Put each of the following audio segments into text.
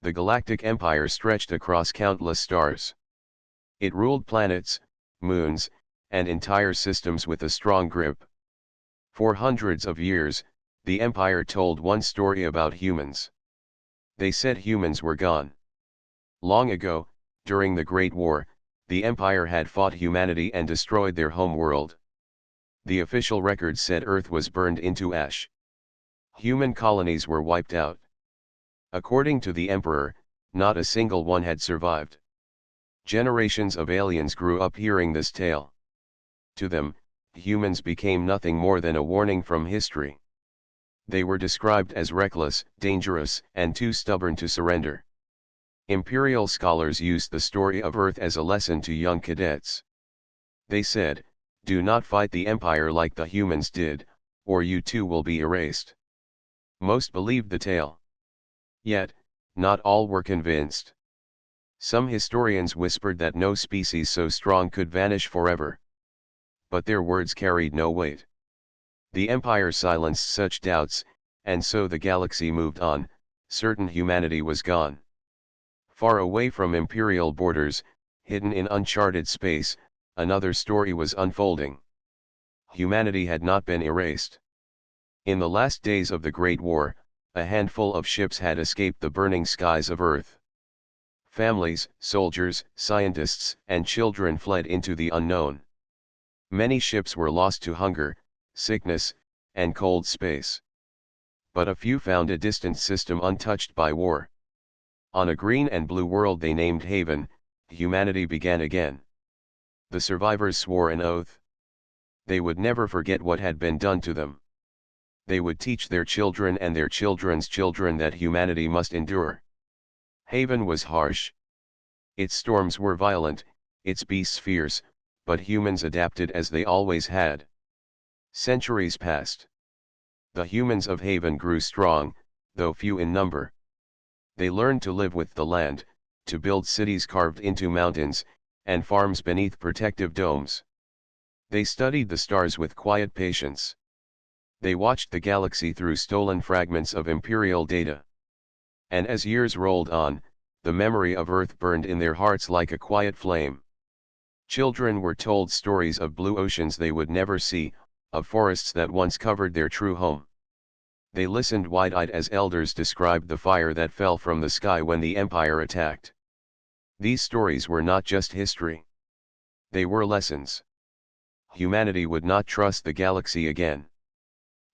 The Galactic Empire stretched across countless stars. It ruled planets, moons, and entire systems with a strong grip. For hundreds of years, the Empire told one story about humans. They said humans were gone. Long ago, during the Great War, the Empire had fought humanity and destroyed their home world. The official record said Earth was burned into ash. Human colonies were wiped out. According to the Emperor, not a single one had survived. Generations of aliens grew up hearing this tale. To them, humans became nothing more than a warning from history. They were described as reckless, dangerous, and too stubborn to surrender. Imperial scholars used the story of Earth as a lesson to young cadets. They said, "Do not fight the Empire like the humans did, or you too will be erased." Most believed the tale. Yet, not all were convinced. Some historians whispered that no species so strong could vanish forever. But their words carried no weight. The Empire silenced such doubts, and so the galaxy moved on, certain humanity was gone. Far away from imperial borders, hidden in uncharted space, another story was unfolding. Humanity had not been erased. In the last days of the Great War, a handful of ships had escaped the burning skies of Earth. Families, soldiers, scientists, and children fled into the unknown. Many ships were lost to hunger, sickness, and cold space. But a few found a distant system untouched by war. On a green and blue world they named Haven, humanity began again. The survivors swore an oath. They would never forget what had been done to them. They would teach their children and their children's children that humanity must endure. Haven was harsh. Its storms were violent, its beasts fierce, but humans adapted as they always had. Centuries passed. The humans of Haven grew strong, though few in number. They learned to live with the land, to build cities carved into mountains, and farms beneath protective domes. They studied the stars with quiet patience. They watched the galaxy through stolen fragments of imperial data. And as years rolled on, the memory of Earth burned in their hearts like a quiet flame. Children were told stories of blue oceans they would never see, of forests that once covered their true home. They listened wide-eyed as elders described the fire that fell from the sky when the Empire attacked. These stories were not just history. They were lessons. Humanity would not trust the galaxy again.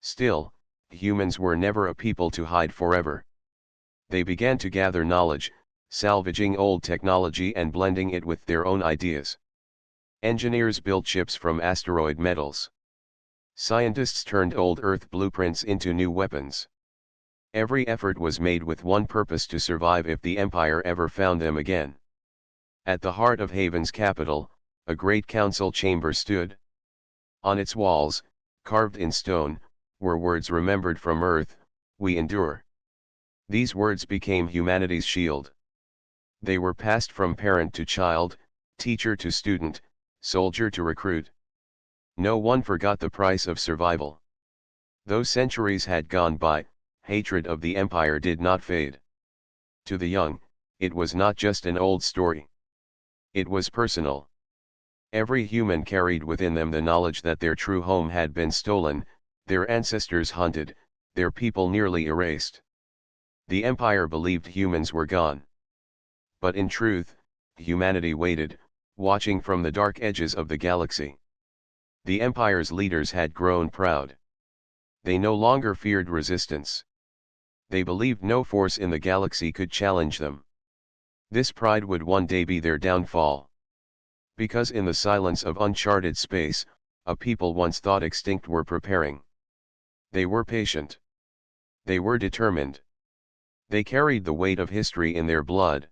Still, humans were never a people to hide forever. They began to gather knowledge, salvaging old technology and blending it with their own ideas. Engineers built ships from asteroid metals. Scientists turned old Earth blueprints into new weapons. Every effort was made with one purpose: to survive if the Empire ever found them again. At the heart of Haven's capital, a great council chamber stood. On its walls, carved in stone, were words remembered from Earth: "We endure." These words became humanity's shield. They were passed from parent to child, teacher to student, soldier to recruit. No one forgot the price of survival. Though centuries had gone by, hatred of the Empire did not fade. To the young, it was not just an old story. It was personal. Every human carried within them the knowledge that their true home had been stolen, their ancestors hunted, their people nearly erased. The Empire believed humans were gone. But in truth, humanity waited, watching from the dark edges of the galaxy. The Empire's leaders had grown proud. They no longer feared resistance. They believed no force in the galaxy could challenge them. This pride would one day be their downfall. Because in the silence of uncharted space, a people once thought extinct were preparing. They were patient. They were determined. They carried the weight of history in their blood.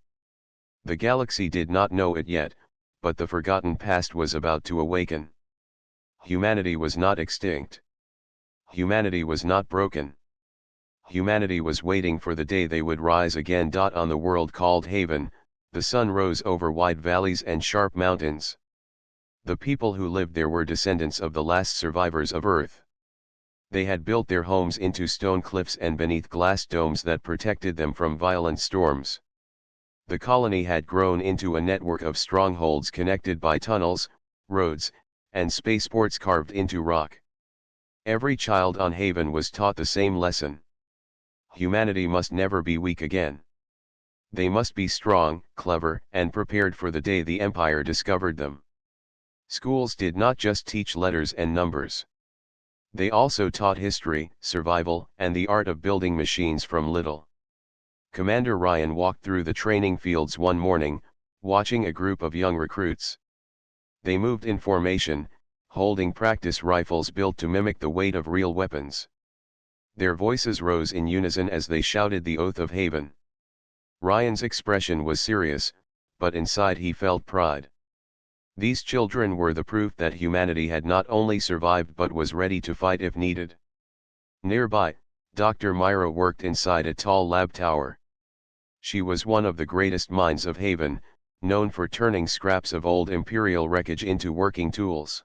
The galaxy did not know it yet, but the forgotten past was about to awaken. Humanity was not extinct. Humanity was not broken. Humanity was waiting for the day they would rise again. On the world called Haven, the sun rose over wide valleys and sharp mountains. The people who lived there were descendants of the last survivors of Earth. They had built their homes into stone cliffs and beneath glass domes that protected them from violent storms. The colony had grown into a network of strongholds connected by tunnels, roads, and spaceports carved into rock. Every child on Haven was taught the same lesson. Humanity must never be weak again. They must be strong, clever, and prepared for the day the Empire discovered them. Schools did not just teach letters and numbers. They also taught history, survival, and the art of building machines from little. Commander Ryan walked through the training fields one morning, watching a group of young recruits. They moved in formation, holding practice rifles built to mimic the weight of real weapons. Their voices rose in unison as they shouted the oath of Haven. Ryan's expression was serious, but inside he felt pride. These children were the proof that humanity had not only survived but was ready to fight if needed. Nearby, Dr. Myra worked inside a tall lab tower. She was one of the greatest minds of Haven, known for turning scraps of old Imperial wreckage into working tools.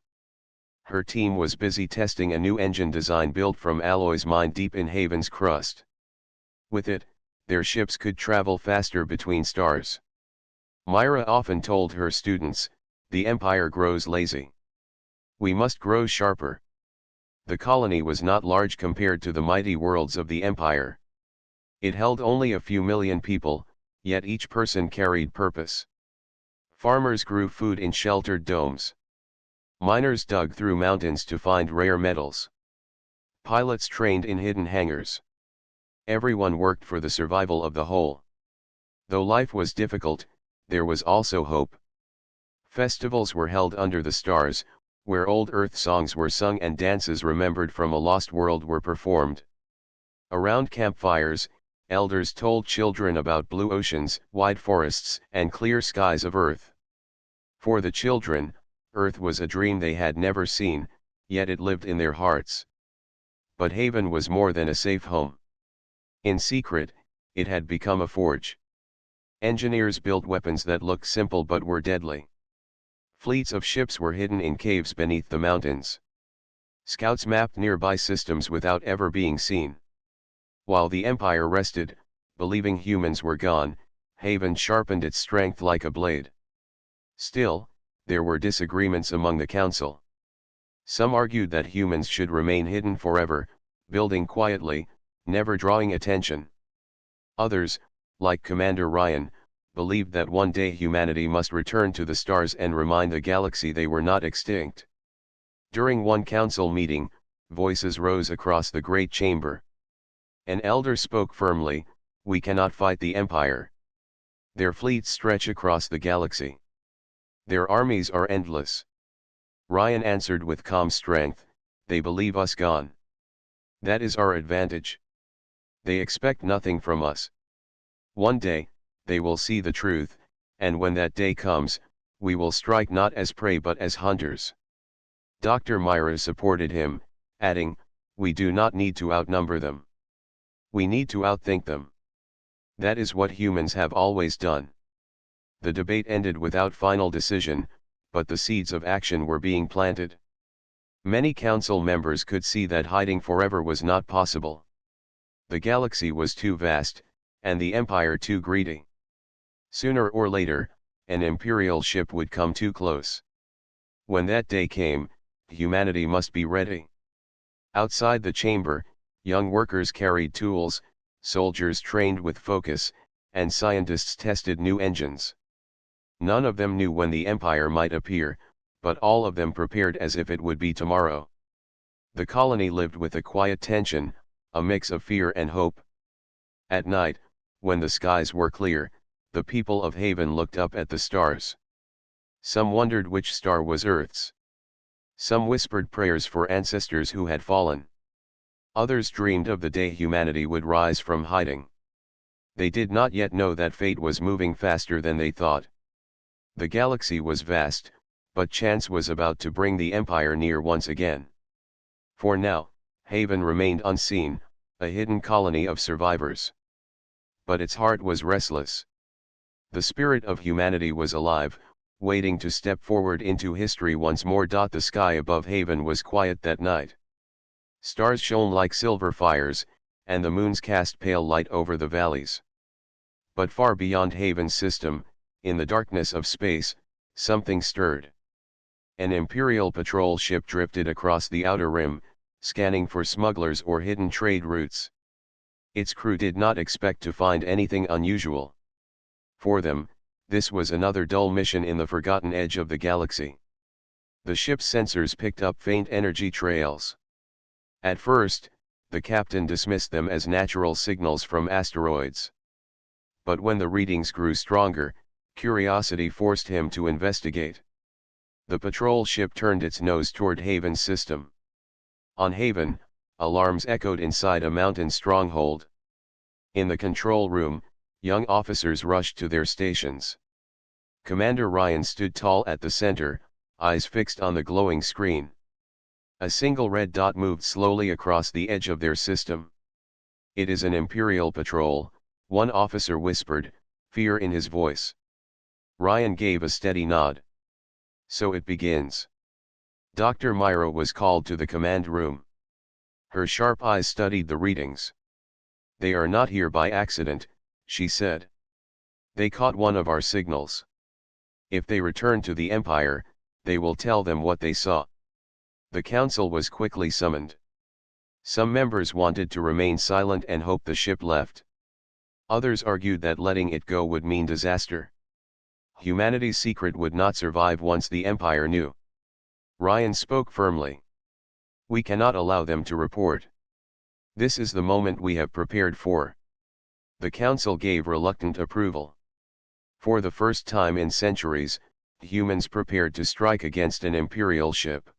Her team was busy testing a new engine design built from alloys mined deep in Haven's crust. With it, their ships could travel faster between stars. Myra often told her students, "The Empire grows lazy. We must grow sharper." The colony was not large compared to the mighty worlds of the Empire. It held only a few million people, yet each person carried purpose. Farmers grew food in sheltered domes. Miners dug through mountains to find rare metals. Pilots trained in hidden hangars. Everyone worked for the survival of the whole. Though life was difficult, there was also hope. Festivals were held under the stars, where old Earth songs were sung and dances remembered from a lost world were performed. Around campfires, elders told children about blue oceans, wide forests, and clear skies of Earth. For the children, Earth was a dream they had never seen, yet it lived in their hearts. But Haven was more than a safe home. In secret, it had become a forge. Engineers built weapons that looked simple but were deadly. Fleets of ships were hidden in caves beneath the mountains. Scouts mapped nearby systems without ever being seen. While the Empire rested, believing humans were gone, Haven sharpened its strength like a blade. Still, there were disagreements among the council. Some argued that humans should remain hidden forever, building quietly, never drawing attention. Others, like Commander Ryan, believed that one day humanity must return to the stars and remind the galaxy they were not extinct. During one council meeting, voices rose across the great chamber. An elder spoke firmly, "We cannot fight the Empire. Their fleets stretch across the galaxy. Their armies are endless." Ryan answered with calm strength, "They believe us gone. That is our advantage. They expect nothing from us. One day, they will see the truth, and when that day comes, we will strike not as prey but as hunters." Dr. Myra supported him, adding, "We do not need to outnumber them. We need to outthink them. That is what humans have always done." The debate ended without final decision, but the seeds of action were being planted. Many council members could see that hiding forever was not possible. The galaxy was too vast, and the Empire too greedy. Sooner or later, an Imperial ship would come too close. When that day came, humanity must be ready. Outside the chamber, young workers carried tools, soldiers trained with focus, and scientists tested new engines. None of them knew when the Empire might appear, but all of them prepared as if it would be tomorrow. The colony lived with a quiet tension, a mix of fear and hope. At night, when the skies were clear, the people of Haven looked up at the stars. Some wondered which star was Earth's. Some whispered prayers for ancestors who had fallen. Others dreamed of the day humanity would rise from hiding. They did not yet know that fate was moving faster than they thought. The galaxy was vast, but chance was about to bring the Empire near once again. For now, Haven remained unseen, a hidden colony of survivors. But its heart was restless. The spirit of humanity was alive, waiting to step forward into history once more. The sky above Haven was quiet that night. Stars shone like silver fires, and the moons cast pale light over the valleys. But far beyond Haven's system, in the darkness of space, something stirred. An Imperial patrol ship drifted across the outer rim, scanning for smugglers or hidden trade routes. Its crew did not expect to find anything unusual. For them, this was another dull mission in the forgotten edge of the galaxy. The ship's sensors picked up faint energy trails. At first, the captain dismissed them as natural signals from asteroids. But when the readings grew stronger, curiosity forced him to investigate. The patrol ship turned its nose toward Haven's system. On Haven, alarms echoed inside a mountain stronghold. In the control room, young officers rushed to their stations. Commander Ryan stood tall at the center, eyes fixed on the glowing screen. A single red dot moved slowly across the edge of their system. "It is an Imperial patrol," one officer whispered, fear in his voice. Ryan gave a steady nod. "So it begins." Dr. Myra was called to the command room. Her sharp eyes studied the readings. "They are not here by accident," she said. "They caught one of our signals. If they return to the Empire, they will tell them what they saw." The council was quickly summoned. Some members wanted to remain silent and hope the ship left. Others argued that letting it go would mean disaster. Humanity's secret would not survive once the Empire knew. Ryan spoke firmly. "We cannot allow them to report. This is the moment we have prepared for." The council gave reluctant approval. For the first time in centuries, humans prepared to strike against an Imperial ship.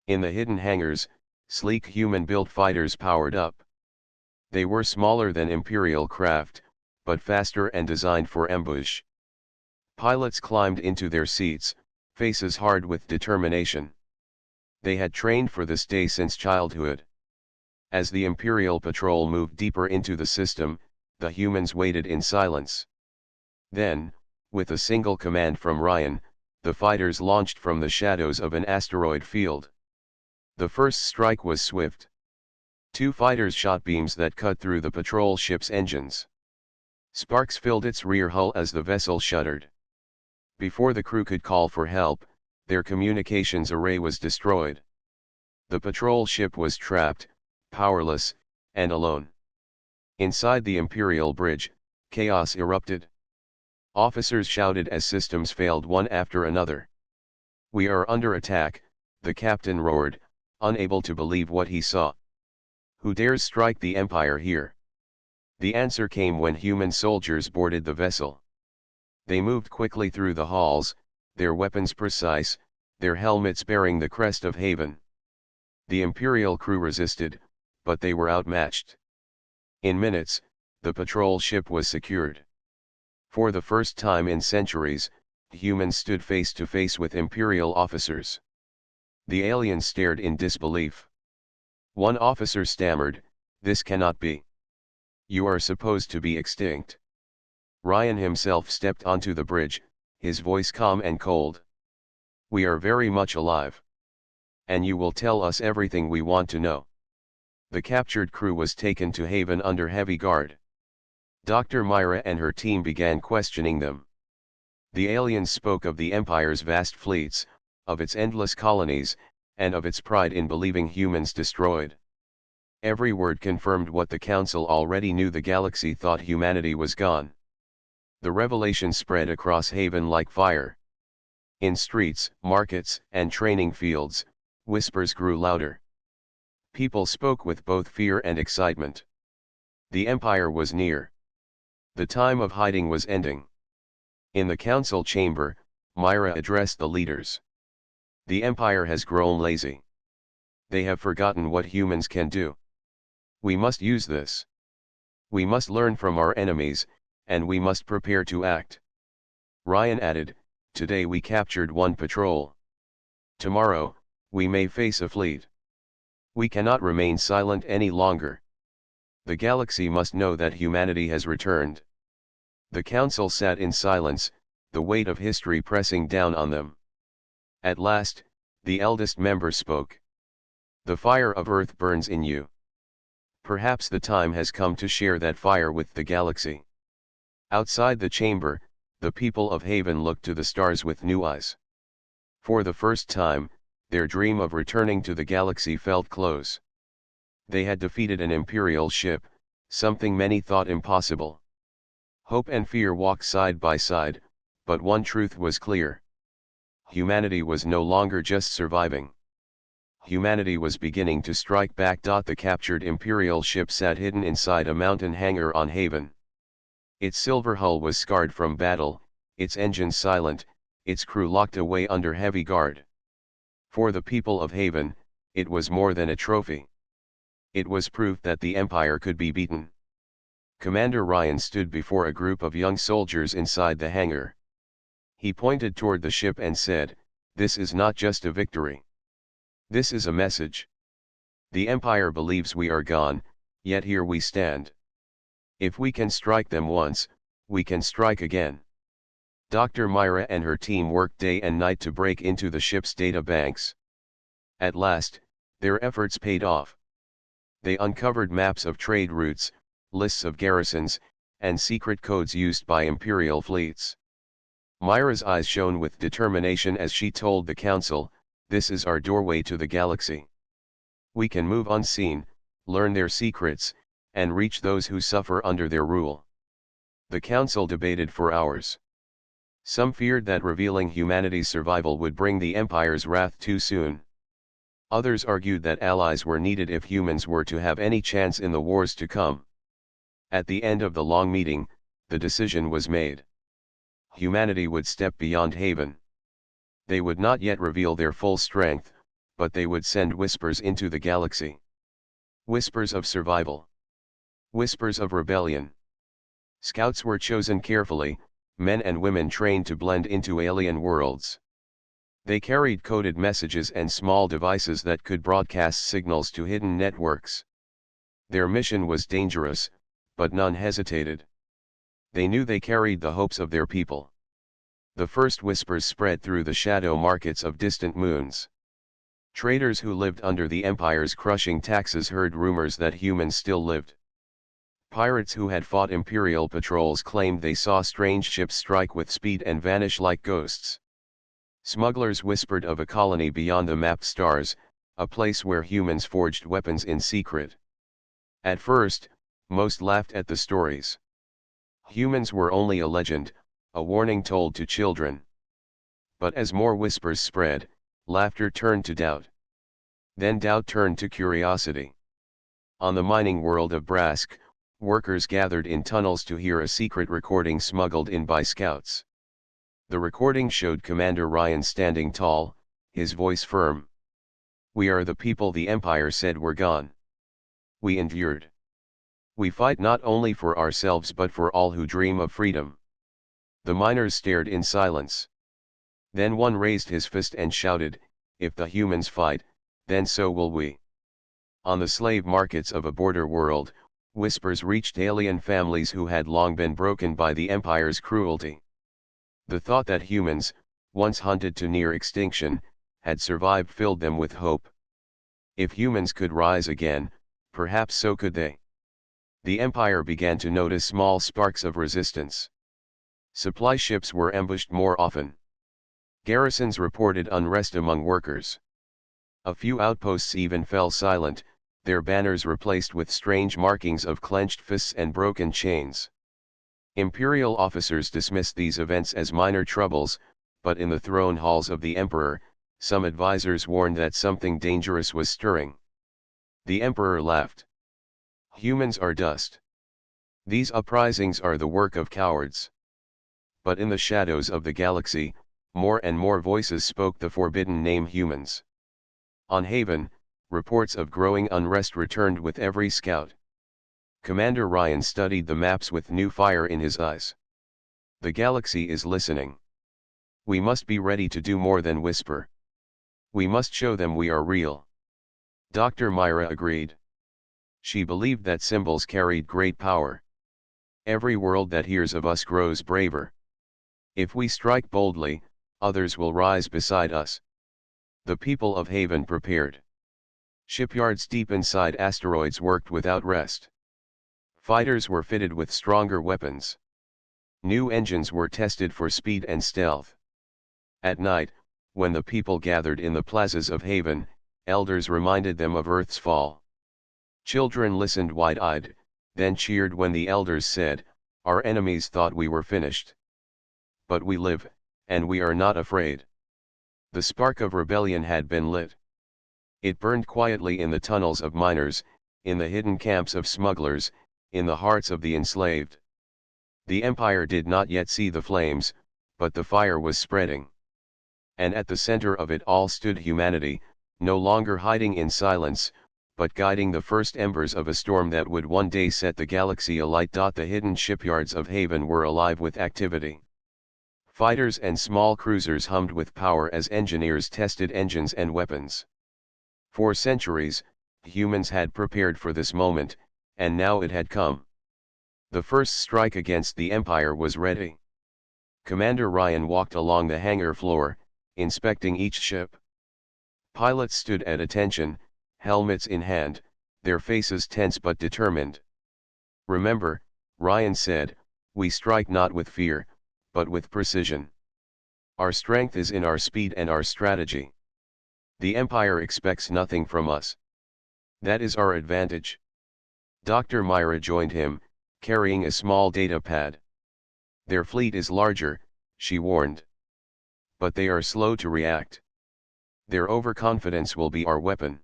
In the hidden hangars, sleek human-built fighters powered up. They were smaller than Imperial craft, but faster and designed for ambush. Pilots climbed into their seats, faces hard with determination. They had trained for this day since childhood. As the Imperial patrol moved deeper into the system, the humans waited in silence. Then, with a single command from Ryan, the fighters launched from the shadows of an asteroid field. The first strike was swift. Two fighters shot beams that cut through the patrol ship's engines. Sparks filled its rear hull as the vessel shuddered. Before the crew could call for help, their communications array was destroyed. The patrol ship was trapped, powerless, and alone. Inside the Imperial bridge, chaos erupted. Officers shouted as systems failed one after another. "We are under attack," the captain roared, unable to believe what he saw. "Who dares strike the Empire here?" The answer came when human soldiers boarded the vessel. They moved quickly through the halls, their weapons precise, their helmets bearing the crest of Haven. The Imperial crew resisted, but they were outmatched. In minutes, the patrol ship was secured. For the first time in centuries, humans stood face to face with Imperial officers. The aliens stared in disbelief. One officer stammered, "This cannot be. You are supposed to be extinct." Ryan himself stepped onto the bridge, his voice calm and cold. "We are very much alive. And you will tell us everything we want to know." The captured crew was taken to Haven under heavy guard. Dr. Myra and her team began questioning them. The aliens spoke of the Empire's vast fleets, of its endless colonies, and of its pride in believing humans destroyed. Every word confirmed what the Council already knew: the galaxy thought humanity was gone. The revelation spread across Haven like fire. In streets, markets, and training fields, whispers grew louder. People spoke with both fear and excitement. The Empire was near. The time of hiding was ending. In the council chamber, Myra addressed the leaders. "The Empire has grown lazy. They have forgotten what humans can do. We must use this. We must learn from our enemies, and we must prepare to act." Ryan added, "Today we captured one patrol. Tomorrow, we may face a fleet. We cannot remain silent any longer. The galaxy must know that humanity has returned." The council sat in silence, the weight of history pressing down on them. At last, the eldest member spoke. "The fire of Earth burns in you. Perhaps the time has come to share that fire with the galaxy." Outside the chamber, the people of Haven looked to the stars with new eyes. For the first time, their dream of returning to the galaxy felt close. They had defeated an Imperial ship, something many thought impossible. Hope and fear walked side by side, but one truth was clear. Humanity was no longer just surviving. Humanity was beginning to strike back. The captured Imperial ship sat hidden inside a mountain hangar on Haven. Its silver hull was scarred from battle, its engines silent, its crew locked away under heavy guard. For the people of Haven, it was more than a trophy. It was proof that the Empire could be beaten. Commander Ryan stood before a group of young soldiers inside the hangar. He pointed toward the ship and said, "This is not just a victory. This is a message. The Empire believes we are gone, yet here we stand. If we can strike them once, we can strike again." Dr. Myra and her team worked day and night to break into the ship's data banks. At last, their efforts paid off. They uncovered maps of trade routes, lists of garrisons, and secret codes used by Imperial fleets. Myra's eyes shone with determination as she told the Council, "This is our doorway to the galaxy. We can move unseen, learn their secrets, and reach those who suffer under their rule." The Council debated for hours. Some feared that revealing humanity's survival would bring the Empire's wrath too soon. Others argued that allies were needed if humans were to have any chance in the wars to come. At the end of the long meeting, the decision was made. Humanity would step beyond Haven. They would not yet reveal their full strength, but they would send whispers into the galaxy. Whispers of survival. Whispers of rebellion. Scouts were chosen carefully, men and women trained to blend into alien worlds. They carried coded messages and small devices that could broadcast signals to hidden networks. Their mission was dangerous, but none hesitated. They knew they carried the hopes of their people. The first whispers spread through the shadow markets of distant moons. Traders who lived under the Empire's crushing taxes heard rumors that humans still lived. Pirates who had fought Imperial patrols claimed they saw strange ships strike with speed and vanish like ghosts. Smugglers whispered of a colony beyond the mapped stars, a place where humans forged weapons in secret. At first, most laughed at the stories. Humans were only a legend, a warning told to children. But as more whispers spread, laughter turned to doubt. Then doubt turned to curiosity. On the mining world of Brask, workers gathered in tunnels to hear a secret recording smuggled in by scouts. The recording showed Commander Ryan standing tall, his voice firm. "We are the people the Empire said were gone. We endured. We fight not only for ourselves but for all who dream of freedom." The miners stared in silence. Then one raised his fist and shouted, "If the humans fight, then so will we." On the slave markets of a border world, whispers reached alien families who had long been broken by the Empire's cruelty. The thought that humans, once hunted to near extinction, had survived filled them with hope. If humans could rise again, perhaps so could they. The Empire began to notice small sparks of resistance. Supply ships were ambushed more often. Garrisons reported unrest among workers. A few outposts even fell silent, their banners replaced with strange markings of clenched fists and broken chains. Imperial officers dismissed these events as minor troubles, but in the throne halls of the Emperor, some advisors warned that something dangerous was stirring. The Emperor laughed. "Humans are dust. These uprisings are the work of cowards." But in the shadows of the galaxy, more and more voices spoke the forbidden name humans. On Haven, reports of growing unrest returned with every scout. Commander Ryan studied the maps with new fire in his eyes. The galaxy is listening. We must be ready to do more than whisper. We must show them we are real. Dr. Myra agreed. She believed that symbols carried great power. Every world that hears of us grows braver. If we strike boldly, others will rise beside us. The people of Haven prepared. Shipyards deep inside asteroids worked without rest. Fighters were fitted with stronger weapons. New engines were tested for speed and stealth. At night, when the people gathered in the plazas of Haven, elders reminded them of Earth's fall. Children listened wide-eyed, then cheered when the elders said, "Our enemies thought we were finished. But we live, and we are not afraid." The spark of rebellion had been lit. It burned quietly in the tunnels of miners, in the hidden camps of smugglers, in the hearts of the enslaved. The Empire did not yet see the flames, but the fire was spreading. And at the center of it all stood humanity, no longer hiding in silence, but guiding the first embers of a storm that would one day set the galaxy alight. The hidden shipyards of Haven were alive with activity. Fighters and small cruisers hummed with power as engineers tested engines and weapons. For centuries, humans had prepared for this moment, and now it had come. The first strike against the Empire was ready. Commander Ryan walked along the hangar floor, inspecting each ship. Pilots stood at attention, helmets in hand, their faces tense but determined. "Remember," Ryan said, "we strike not with fear, but with precision. Our strength is in our speed and our strategy. The Empire expects nothing from us. That is our advantage." Dr. Myra joined him, carrying a small data pad. "Their fleet is larger," she warned. "But they are slow to react. Their overconfidence will be our weapon."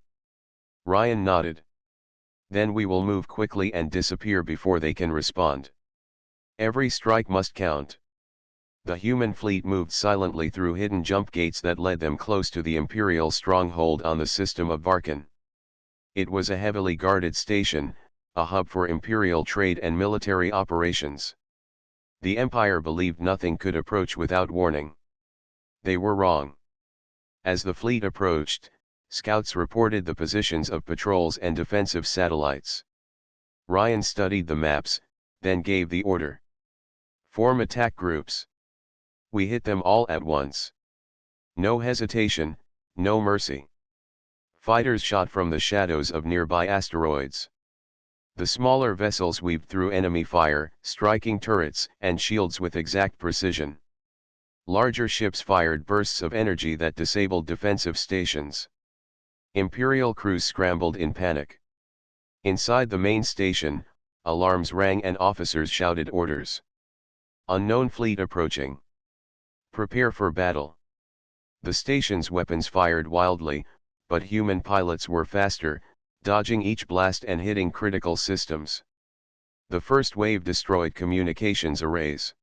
Ryan nodded. "Then we will move quickly and disappear before they can respond. Every strike must count." The human fleet moved silently through hidden jump gates that led them close to the Imperial stronghold on the system of Varkan. It was a heavily guarded station, a hub for Imperial trade and military operations. The Empire believed nothing could approach without warning. They were wrong. As the fleet approached, scouts reported the positions of patrols and defensive satellites. Ryan studied the maps, then gave the order. "Form attack groups. We hit them all at once. No hesitation, no mercy." Fighters shot from the shadows of nearby asteroids. The smaller vessels weaved through enemy fire, striking turrets and shields with exact precision. Larger ships fired bursts of energy that disabled defensive stations. Imperial crews scrambled in panic. Inside the main station, alarms rang and officers shouted orders. "Unknown fleet approaching. Prepare for battle." The station's weapons fired wildly, but human pilots were faster, dodging each blast and hitting critical systems. The first wave destroyed communications arrays.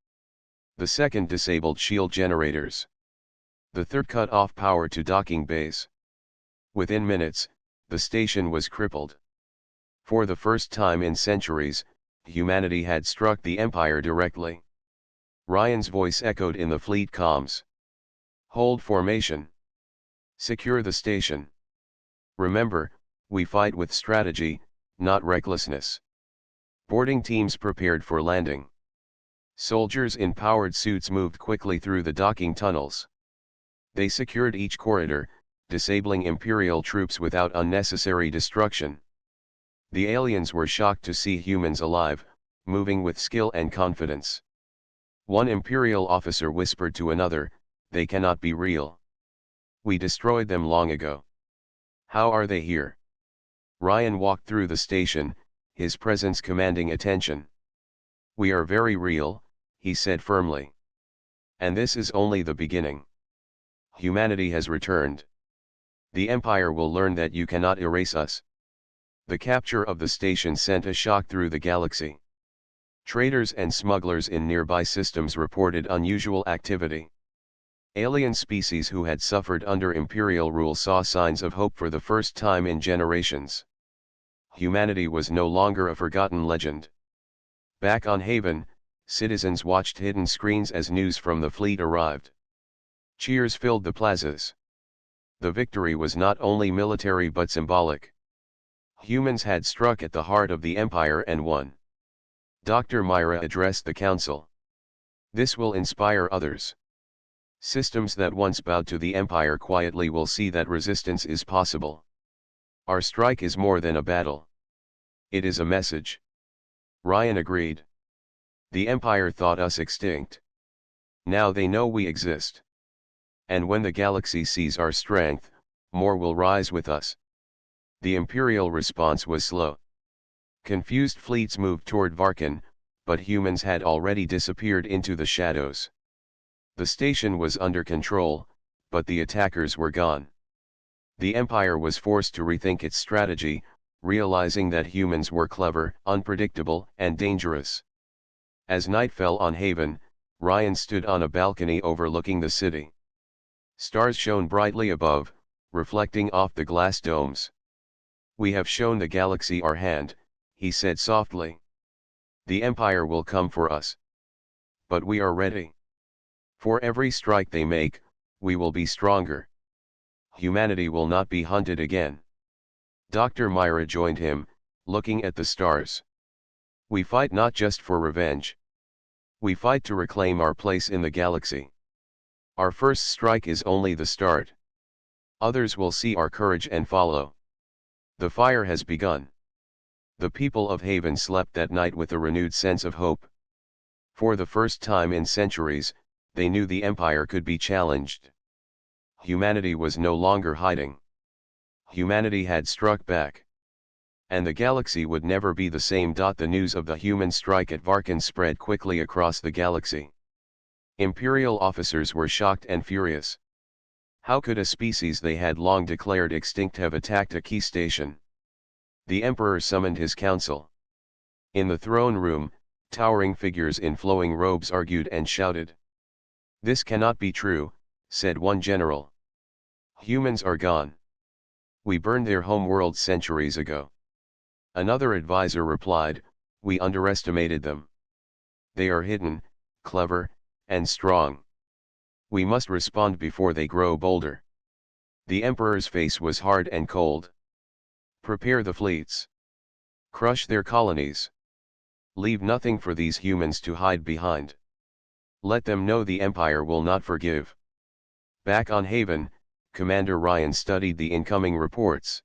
The second disabled shield generators. The third cut off power to docking bays. Within minutes, the station was crippled. For the first time in centuries, humanity had struck the Empire directly. Ryan's voice echoed in the fleet comms. "Hold formation. Secure the station. Remember, we fight with strategy, not recklessness." Boarding teams prepared for landing. Soldiers in powered suits moved quickly through the docking tunnels. They secured each corridor, disabling Imperial troops without unnecessary destruction. The aliens were shocked to see humans alive, moving with skill and confidence. One Imperial officer whispered to another, "They cannot be real. We destroyed them long ago. How are they here?" Ryan walked through the station, his presence commanding attention. "We are very real," he said firmly. "And this is only the beginning. Humanity has returned. The Empire will learn that you cannot erase us." The capture of the station sent a shock through the galaxy. Traders and smugglers in nearby systems reported unusual activity. Alien species who had suffered under Imperial rule saw signs of hope for the first time in generations. Humanity was no longer a forgotten legend. Back on Haven, citizens watched hidden screens as news from the fleet arrived. Cheers filled the plazas. The victory was not only military but symbolic. Humans had struck at the heart of the Empire and won. Dr. Myra addressed the council. "This will inspire others. Systems that once bowed to the Empire quietly will see that resistance is possible. Our strike is more than a battle. It is a message." Ryan agreed. The Empire thought us extinct. Now they know we exist. And when the galaxy sees our strength, more will rise with us. The Imperial response was slow. Confused fleets moved toward Varkan, but humans had already disappeared into the shadows. The station was under control, but the attackers were gone. The Empire was forced to rethink its strategy, realizing that humans were clever, unpredictable, and dangerous. As night fell on Haven, Ryan stood on a balcony overlooking the city. Stars shone brightly above, reflecting off the glass domes. "We have shown the galaxy our hand," he said softly. "The Empire will come for us. But we are ready. For every strike they make, we will be stronger. Humanity will not be hunted again." Dr. Myra joined him, looking at the stars. "We fight not just for revenge. We fight to reclaim our place in the galaxy. Our first strike is only the start. Others will see our courage and follow. The fire has begun." The people of Haven slept that night with a renewed sense of hope. For the first time in centuries, they knew the Empire could be challenged. Humanity was no longer hiding. Humanity had struck back. And the galaxy would never be the same. The news of the human strike at Varkan spread quickly across the galaxy. Imperial officers were shocked and furious. How could a species they had long declared extinct have attacked a key station? The Emperor summoned his council. In the throne room, towering figures in flowing robes argued and shouted. "This cannot be true," said one general. "Humans are gone. We burned their home world centuries ago." Another advisor replied, "We underestimated them. They are hidden, clever, and strong. We must respond before they grow bolder." The Emperor's face was hard and cold. "Prepare the fleets. Crush their colonies. Leave nothing for these humans to hide behind. Let them know the Empire will not forgive." Back on Haven, Commander Ryan studied the incoming reports.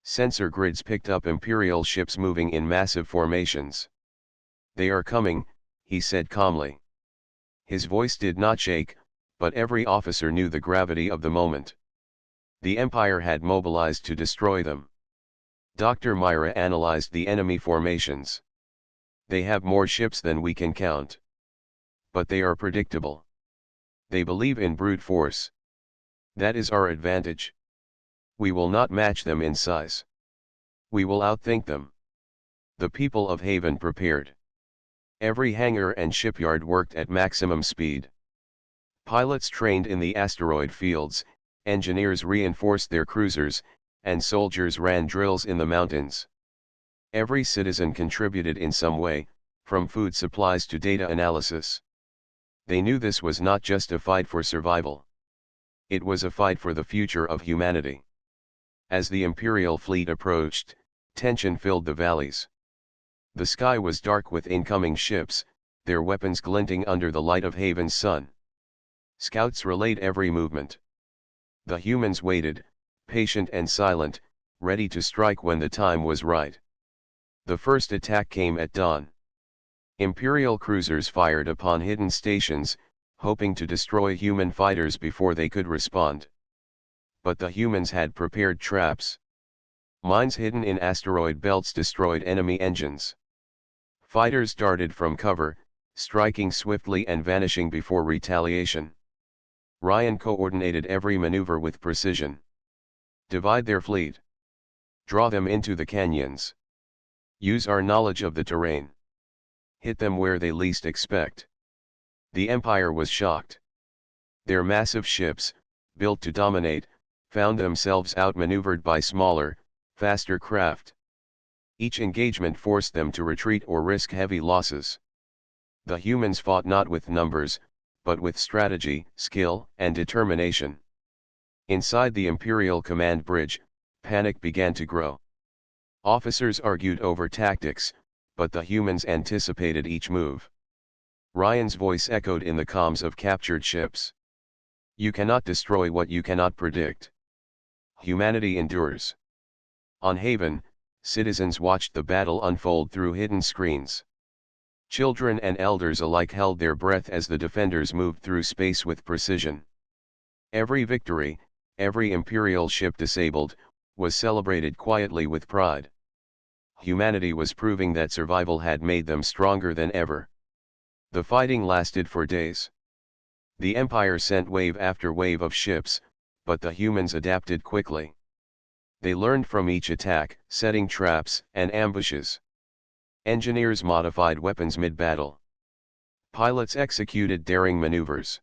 Sensor grids picked up Imperial ships moving in massive formations. "They are coming," he said calmly. His voice did not shake, but every officer knew the gravity of the moment. The Empire had mobilized to destroy them. Dr. Myra analyzed the enemy formations. "They have more ships than we can count. But they are predictable. They believe in brute force. That is our advantage. We will not match them in size. We will outthink them." The people of Haven prepared. Every hangar and shipyard worked at maximum speed. Pilots trained in the asteroid fields, engineers reinforced their cruisers, and soldiers ran drills in the mountains. Every citizen contributed in some way, from food supplies to data analysis. They knew this was not just a fight for survival. It was a fight for the future of humanity. As the Imperial fleet approached, tension filled the valleys. The sky was dark with incoming ships, their weapons glinting under the light of Haven's sun. Scouts relayed every movement. The humans waited, patient and silent, ready to strike when the time was right. The first attack came at dawn. Imperial cruisers fired upon hidden stations, hoping to destroy human fighters before they could respond. But the humans had prepared traps. Mines hidden in asteroid belts destroyed enemy engines. Fighters darted from cover, striking swiftly and vanishing before retaliation. Ryan coordinated every maneuver with precision. "Divide their fleet. Draw them into the canyons. Use our knowledge of the terrain. Hit them where they least expect." The Empire was shocked. Their massive ships, built to dominate, found themselves outmaneuvered by smaller, faster craft. Each engagement forced them to retreat or risk heavy losses. The humans fought not with numbers, but with strategy, skill, and determination. Inside the Imperial command bridge, panic began to grow. Officers argued over tactics, but the humans anticipated each move. Ryan's voice echoed in the comms of captured ships. "You cannot destroy what you cannot predict. Humanity endures." On Haven, citizens watched the battle unfold through hidden screens. Children and elders alike held their breath as the defenders moved through space with precision. Every victory, every Imperial ship disabled, was celebrated quietly with pride. Humanity was proving that survival had made them stronger than ever. The fighting lasted for days. The Empire sent wave after wave of ships, but the humans adapted quickly. They learned from each attack, setting traps and ambushes. Engineers modified weapons mid-battle. Pilots executed daring maneuvers.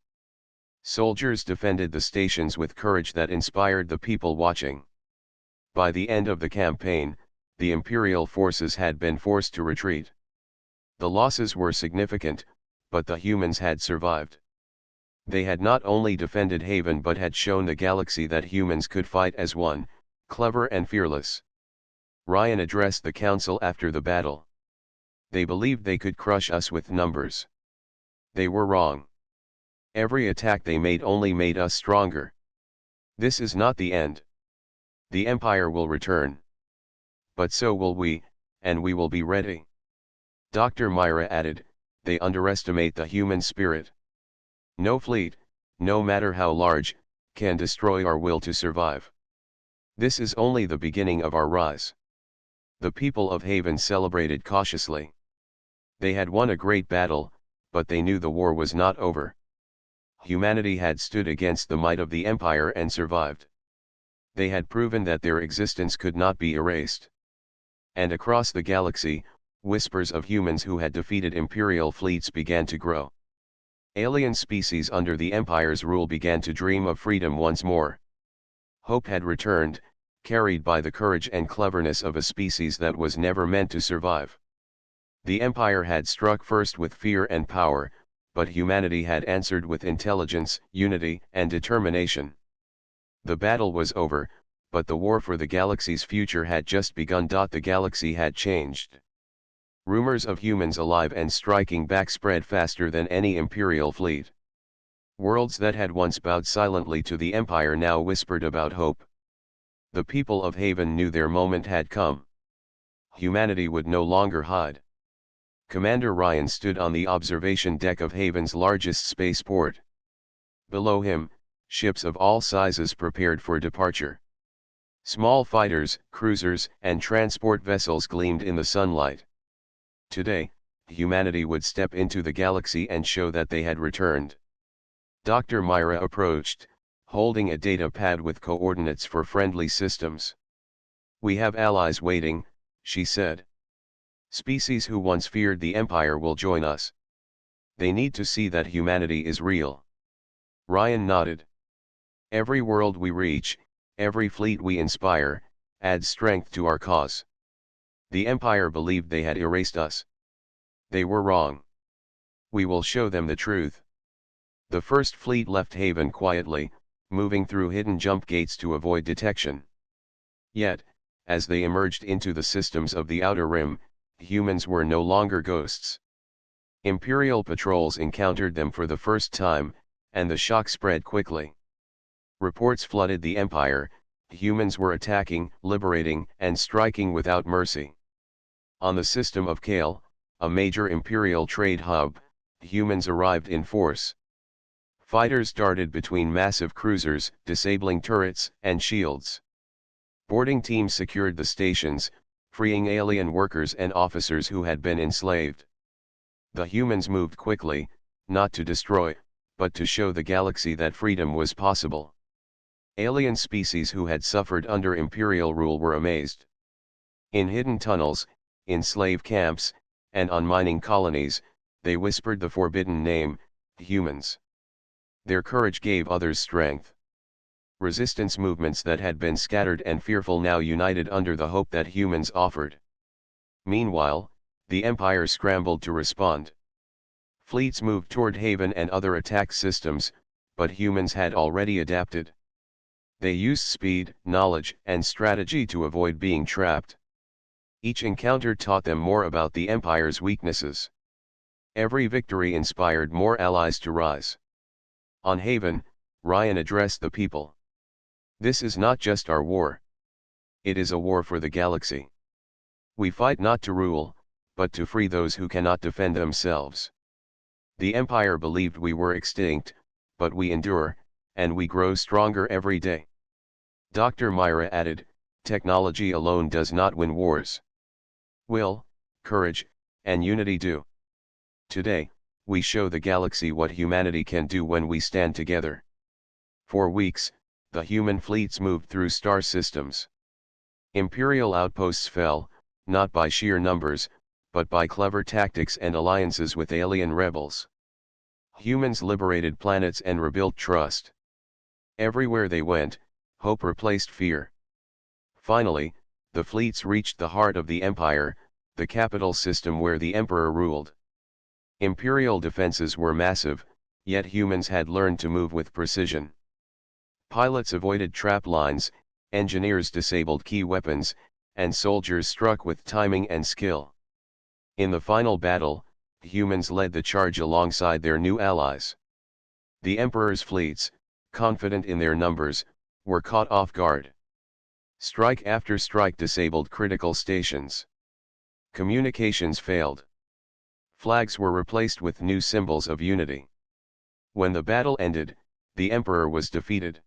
Soldiers defended the stations with courage that inspired the people watching. By the end of the campaign, the Imperial forces had been forced to retreat. The losses were significant, but the humans had survived. They had not only defended Haven but had shown the galaxy that humans could fight as one, clever and fearless. Ryan addressed the council after the battle. They believed they could crush us with numbers. They were wrong. Every attack they made only made us stronger. This is not the end. The Empire will return. But so will we, and we will be ready. Dr. Myra added, they underestimate the human spirit. No fleet, no matter how large, can destroy our will to survive. This is only the beginning of our rise. The people of Haven celebrated cautiously. They had won a great battle, but they knew the war was not over. Humanity had stood against the might of the Empire and survived. They had proven that their existence could not be erased. And across the galaxy, whispers of humans who had defeated Imperial fleets began to grow. Alien species under the Empire's rule began to dream of freedom once more. Hope had returned, carried by the courage and cleverness of a species that was never meant to survive. The Empire had struck first with fear and power, but humanity had answered with intelligence, unity, and determination. The battle was over, but the war for the galaxy's future had just begun. The galaxy had changed. Rumors of humans alive and striking back spread faster than any Imperial fleet. Worlds that had once bowed silently to the Empire now whispered about hope. The people of Haven knew their moment had come. Humanity would no longer hide. Commander Ryan stood on the observation deck of Haven's largest spaceport. Below him, ships of all sizes prepared for departure. Small fighters, cruisers, and transport vessels gleamed in the sunlight. Today, humanity would step into the galaxy and show that they had returned. Dr. Myra approached, holding a data pad with coordinates for friendly systems. We have allies waiting, she said. Species who once feared the Empire will join us. They need to see that humanity is real. Ryan nodded. Every world we reach, every fleet we inspire, adds strength to our cause. The Empire believed they had erased us. They were wrong. We will show them the truth. The first fleet left Haven quietly, moving through hidden jump gates to avoid detection. Yet, as they emerged into the systems of the Outer Rim, humans were no longer ghosts. Imperial patrols encountered them for the first time, and the shock spread quickly. Reports flooded the Empire. Humans were attacking, liberating, and striking without mercy. On the system of Kale, a major Imperial trade hub, humans arrived in force. Fighters darted between massive cruisers, disabling turrets and shields. Boarding teams secured the stations, freeing alien workers and officers who had been enslaved. The humans moved quickly, not to destroy, but to show the galaxy that freedom was possible. Alien species who had suffered under Imperial rule were amazed. In hidden tunnels, in slave camps, and on mining colonies, they whispered the forbidden name, humans. Their courage gave others strength. Resistance movements that had been scattered and fearful now united under the hope that humans offered. Meanwhile, the Empire scrambled to respond. Fleets moved toward Haven and other attack systems, but humans had already adapted. They used speed, knowledge, and strategy to avoid being trapped. Each encounter taught them more about the Empire's weaknesses. Every victory inspired more allies to rise. On Haven, Ryan addressed the people. This is not just our war. It is a war for the galaxy. We fight not to rule, but to free those who cannot defend themselves. The Empire believed we were extinct, but we endure, and we grow stronger every day. Dr. Myra added, technology alone does not win wars. Will, courage, and unity do. Today, we show the galaxy what humanity can do when we stand together. For weeks, the human fleets moved through star systems. Imperial outposts fell, not by sheer numbers, but by clever tactics and alliances with alien rebels. Humans liberated planets and rebuilt trust. Everywhere they went, hope replaced fear. Finally, the fleets reached the heart of the Empire, the capital system where the Emperor ruled. Imperial defenses were massive, yet humans had learned to move with precision. Pilots avoided trap lines, engineers disabled key weapons, and soldiers struck with timing and skill. In the final battle, humans led the charge alongside their new allies. The Emperor's fleets, confident in their numbers, were caught off guard. Strike after strike disabled critical stations. Communications failed. Flags were replaced with new symbols of unity. When the battle ended, the Emperor was defeated.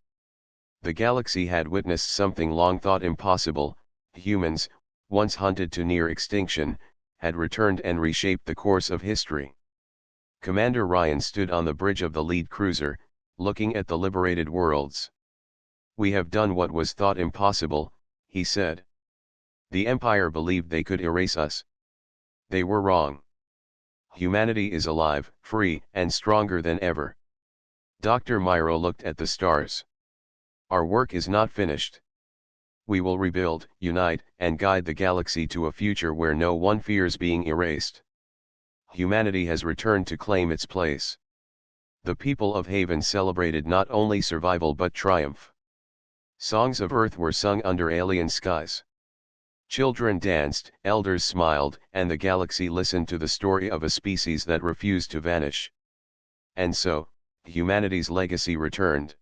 The galaxy had witnessed something long thought impossible. Humans, once hunted to near extinction, had returned and reshaped the course of history. Commander Ryan stood on the bridge of the lead cruiser, looking at the liberated worlds. "We have done what was thought impossible," he said. "The Empire believed they could erase us. They were wrong. Humanity is alive, free, and stronger than ever." Dr. Myro looked at the stars. "Our work is not finished. We will rebuild, unite, and guide the galaxy to a future where no one fears being erased. Humanity has returned to claim its place." The people of Haven celebrated not only survival but triumph. Songs of Earth were sung under alien skies. Children danced, elders smiled, and the galaxy listened to the story of a species that refused to vanish. And so, humanity's legacy returned.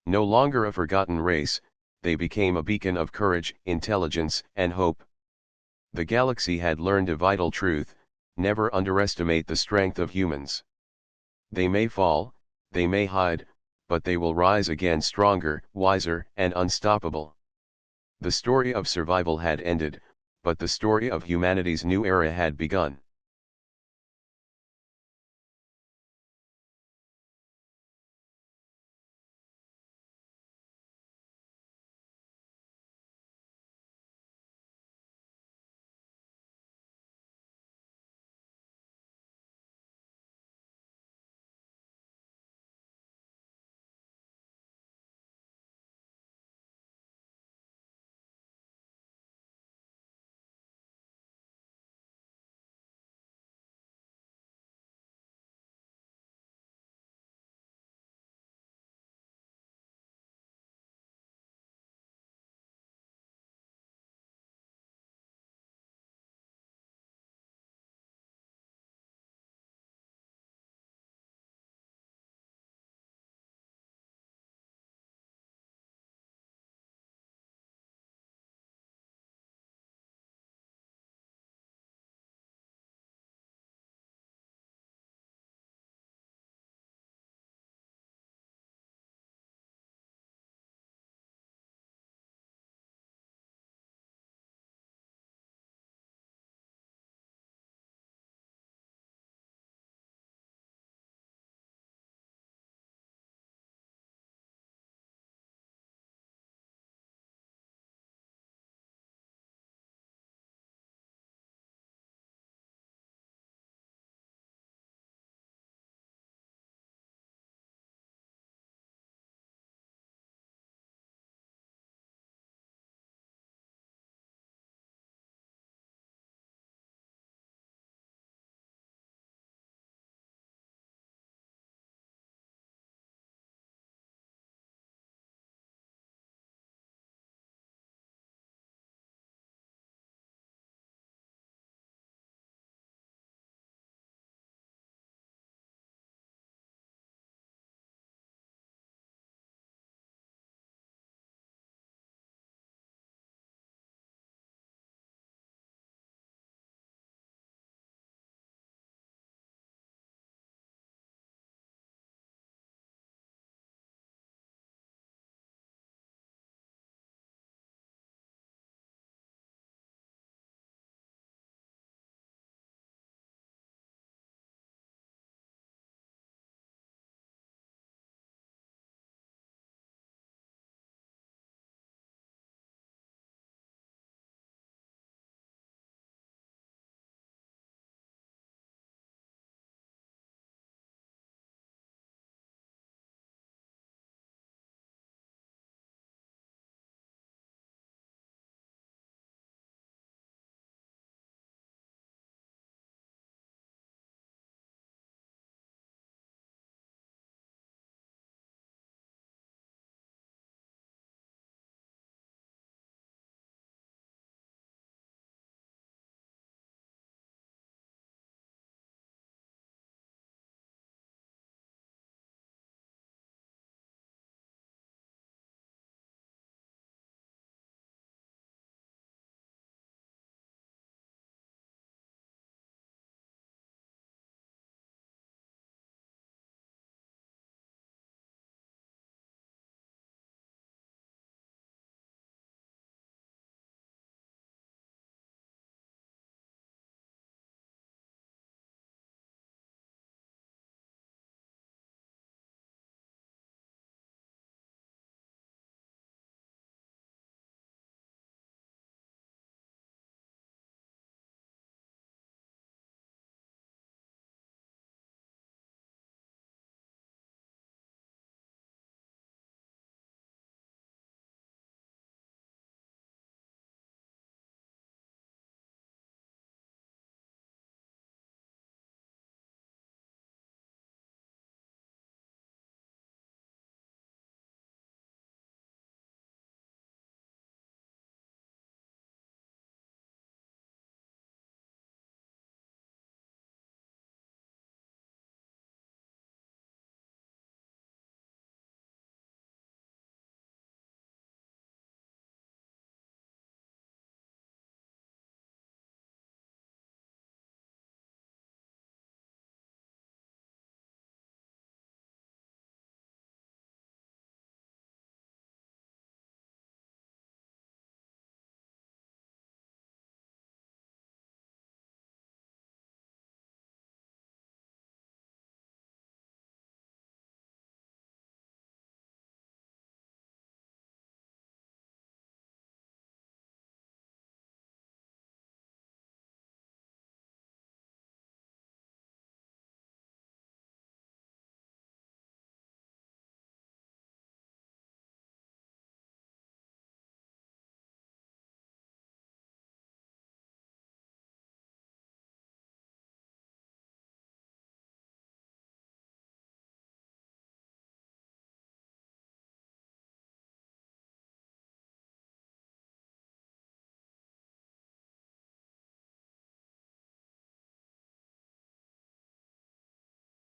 No longer a forgotten race, they became a beacon of courage, intelligence, and hope. The galaxy had learned a vital truth: never underestimate the strength of humans. They may fall, they may hide, but they will rise again stronger, wiser, and unstoppable. The story of survival had ended, but the story of humanity's new era had begun.